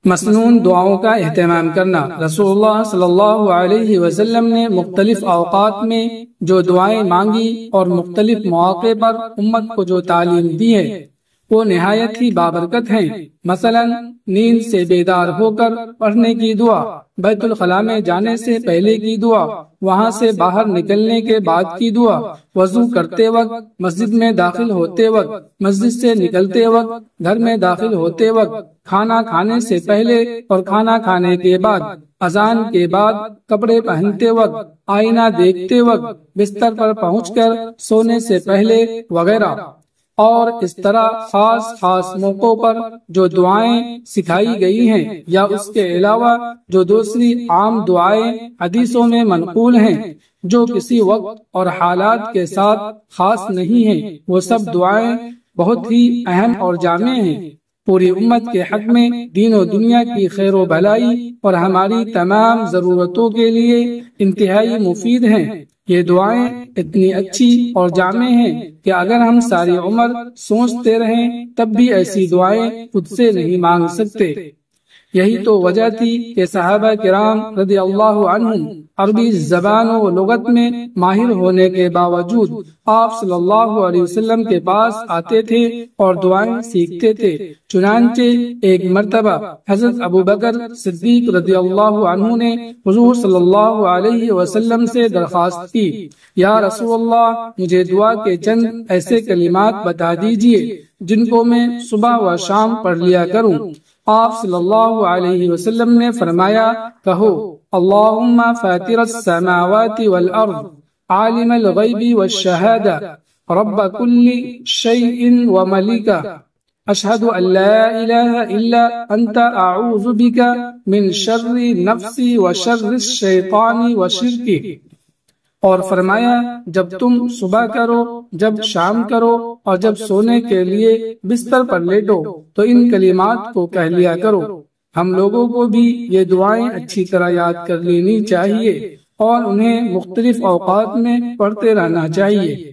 مسنون دعاؤں کا اہتمام کرنا۔ رسول اللہ صلی اللہ علیہ وسلم نے مختلف اوقات میں جو دعائیں مانگی اور مختلف مواقع پر امت کو جو تعلیم دی ہے وہ نہایت ہی بابرکت ہیں۔ مثلا نیند سے بیدار ہو کر پڑھنے کی دعا، بیت الخلاء میں جانے سے پہلے کی دعا، وہاں سے باہر نکلنے کے بعد کی دعا، وضو کرتے وقت، مسجد میں داخل ہوتے وقت، مسجد سے نکلتے وقت، گھر میں داخل ہوتے وقت، کھانا کھانے سے پہلے اور کھانا کھانے کے بعد، اذان کے بعد، کپڑے پہنتے وقت، آئینہ دیکھتے وقت، بستر پر پہنچ کر سونے سے پہلے وغیرہ۔ اور اس طرح خاص موقعوں پر جو دعائیں سکھائی گئی ہیں یا اس کے علاوہ جو دوسری عام دعائیں حدیثوں میں منقول ہیں جو کسی وقت اور حالات کے ساتھ خاص نہیں ہیں، وہ سب دعائیں بہت ہی اہم اور جامع ہیں، پوری امت کے حق میں، دین و دنیا کی خیر و بھلائی اور ہماری تمام ضرورتوں کے لیے انتہائی مفید ہیں۔ یہ دعائیں اتنی اچھی اور جامع ہیں کہ اگر ہم ساری عمر سوچتے رہیں تب بھی ایسی دعائیں خود سے نہیں مانگ سکتے۔ یہی تو وجہ تھی کہ صحابہ کرام رضی اللہ عنہم عربی زبان و لغت میں ماہر ہونے کے باوجود آپ صلی اللہ علیہ وسلم کے پاس آتے تھے اور دعائیں سیکھتے تھے۔ چنانچہ ایک مرتبہ حضرت ابو بکر صدیق رضی اللہ عنہ نے حضور صلی اللہ علیہ وسلم سے درخواست کی، یا رسول اللہ، مجھے دعا کے چند ایسے کلمات بتا دیجئے جن کو میں صبح و شام پڑھ لیا کروں۔ آپ صلی اللہ علیہ وسلم نے فرمایا، کہو اللہم فاطر السماوات والارض عالم الغیب والشہادہ رب کل شیء وملکہ اشہد ان لا الہ الا انت اعوذ بک من شر نفسی وشر الشیطان وشرکہ۔ اور فرمایا، جب تم صبح کرو، جب شام کرو اور جب سونے کے لیے بستر پر لیٹو تو ان کلمات کو کہہ لیا کرو۔ ہم لوگوں کو بھی یہ دعائیں اچھی طرح یاد کر لینی چاہیے اور انہیں مختلف اوقات میں پڑھتے رہنا چاہیے۔